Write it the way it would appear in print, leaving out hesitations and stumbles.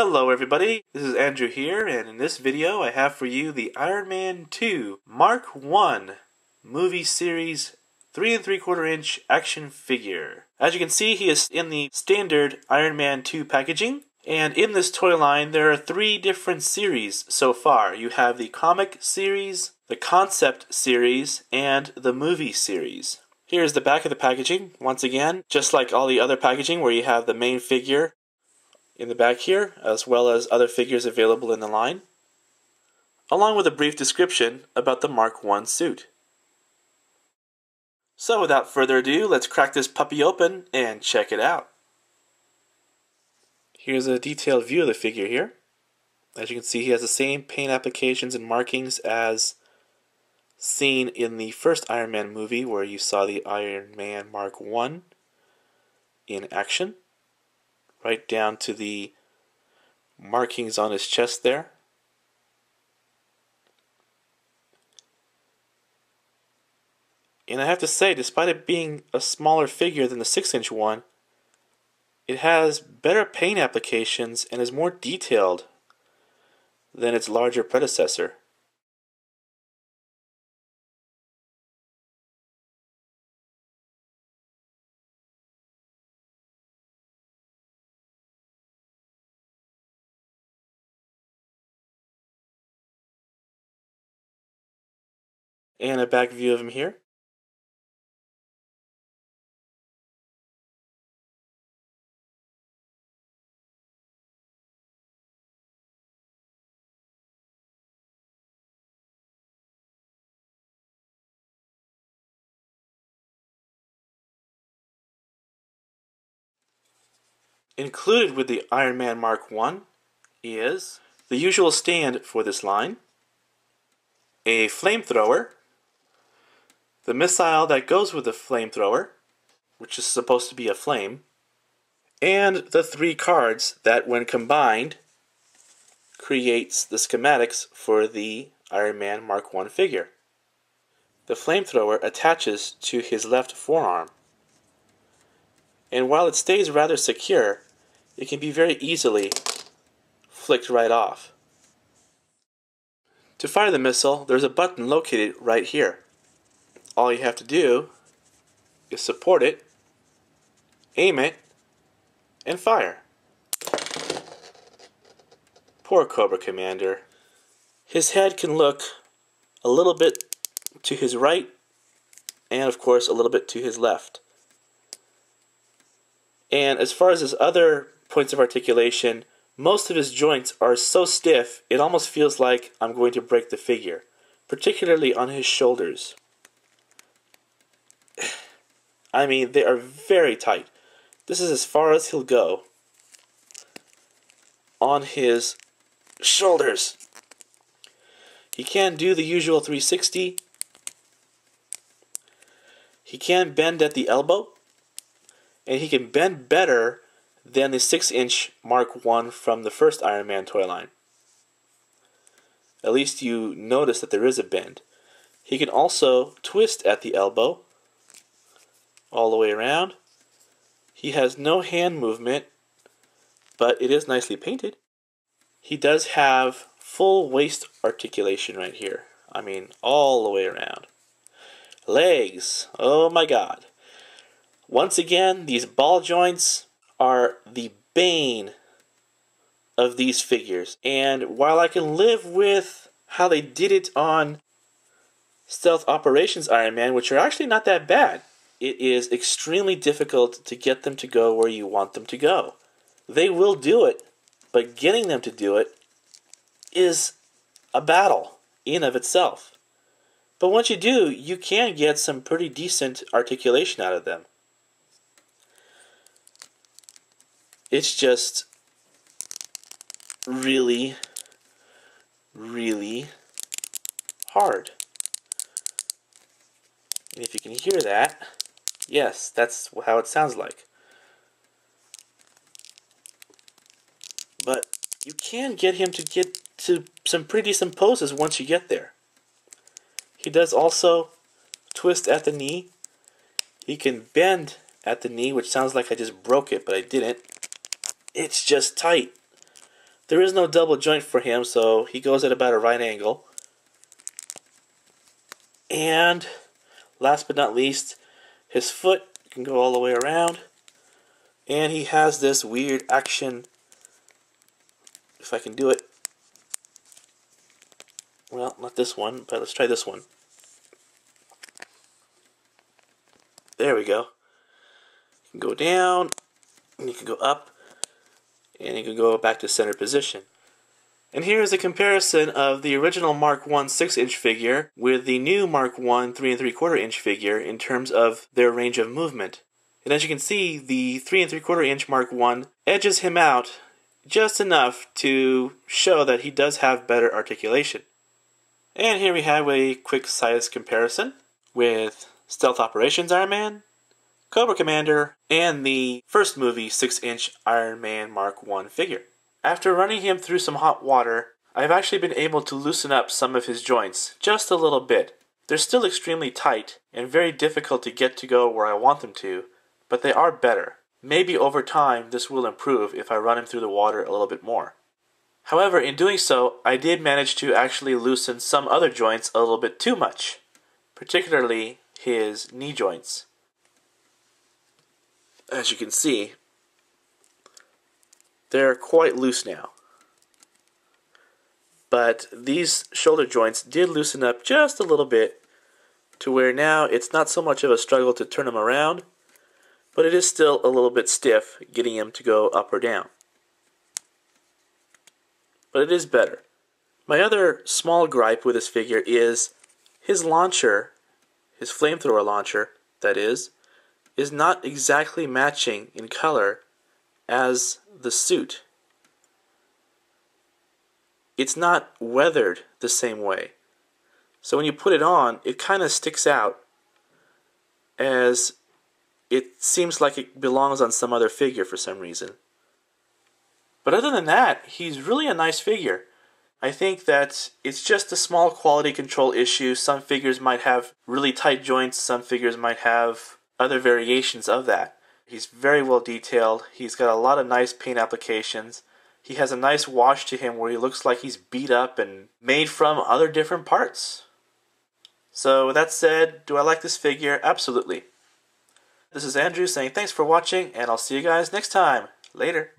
Hello everybody, this is Andrew here, and in this video I have for you the Iron Man 2 Mark 1 movie series 3 3/4 inch action figure. As you can see, he is in the standard Iron Man 2 packaging, and in this toy line there are 3 different series so far. You have the comic series, the concept series, and the movie series. Here's the back of the packaging, once again, just like all the other packaging where you have the main figure in the back here, as well as other figures available in the line, along with a brief description about the Mark 1 suit. So without further ado, let's crack this puppy open and check it out. Here's a detailed view of the figure here. As you can see, he has the same paint applications and markings as seen in the first Iron Man movie, where you saw the Iron Man Mark 1 in action. Right down to the markings on his chest there. And I have to say, despite it being a smaller figure than the 6-inch one, it has better paint applications and is more detailed than its larger predecessor. And a back view of him here. Included with the Iron Man Mark 1 is the usual stand for this line, a flamethrower, the missile that goes with the flamethrower, which is supposed to be a flame, and the 3 cards that, when combined, creates the schematics for the Iron Man Mark 1 figure. The flamethrower attaches to his left forearm, and while it stays rather secure, it can be very easily flicked right off. To fire the missile, there's a button located right here. All you have to do is support it, aim it, and fire. Poor Cobra Commander. His head can look a little bit to his right, and of course a little bit to his left. And as far as his other points of articulation, most of his joints are so stiff it almost feels like I'm going to break the figure, particularly on his shoulders. I mean, they are very tight. This is as far as he'll go on his shoulders. He can do the usual 360. He can bend at the elbow, and he can bend better than the 6-inch Mark 1 from the first Iron Man toy line. At least you notice that there is a bend. He can also twist at the elbow all the way around. He has no hand movement, but it is nicely painted. He does have full waist articulation right here. I mean, all the way around. Legs, oh my god. Once again, these ball joints are the bane of these figures. And while I can live with how they did it on Stealth Operations Iron Man, which are actually not that bad, it is extremely difficult to get them to go where you want them to go. They will do it, but getting them to do it is a battle in of itself. But once you do, you can get some pretty decent articulation out of them. It's just really, really hard. And if you can hear that, yes, that's how it sounds like. But you can get him to get to some pretty decent poses once you get there. He does also twist at the knee. He can bend at the knee, which sounds like I just broke it, but I didn't. It's just tight. There is no double joint for him, so he goes at about a right angle. And last but not least, his foot can go all the way around. And he has this weird action, if I can do it. Well, not this one, but let's try this one. There we go. You can go down, and you can go up, and you can go back to center position. And here is a comparison of the original Mark I 6-inch figure with the new Mark I 3 3/4-inch figure in terms of their range of movement. And as you can see, the 3 3/4-inch Mark I edges him out just enough to show that he does have better articulation. And here we have a quick size comparison with Stealth Operations Iron Man, Cobra Commander, and the first movie 6-inch Iron Man Mark I figure. After running him through some hot water, I've actually been able to loosen up some of his joints just a little bit. They're still extremely tight and very difficult to get to go where I want them to, but they are better. Maybe over time this will improve if I run him through the water a little bit more. However, in doing so, I did manage to actually loosen some other joints a little bit too much, particularly his knee joints. As you can see, they're quite loose now. But these shoulder joints did loosen up just a little bit to where now it's not so much of a struggle to turn them around, but it is still a little bit stiff getting him to go up or down. But it is better. My other small gripe with this figure is his launcher, his flamethrower launcher, that is not exactly matching in color as the suit. It's not weathered the same way. So when you put it on, it kind of sticks out as it seems like it belongs on some other figure for some reason. But other than that, he's really a nice figure. I think that it's just a small quality control issue. Some figures might have really tight joints, some figures might have other variations of that. He's very well detailed. He's got a lot of nice paint applications. He has a nice wash to him where he looks like he's beat up and made from other different parts. So with that said, do I like this figure? Absolutely. This is Andrew saying thanks for watching, and I'll see you guys next time. Later.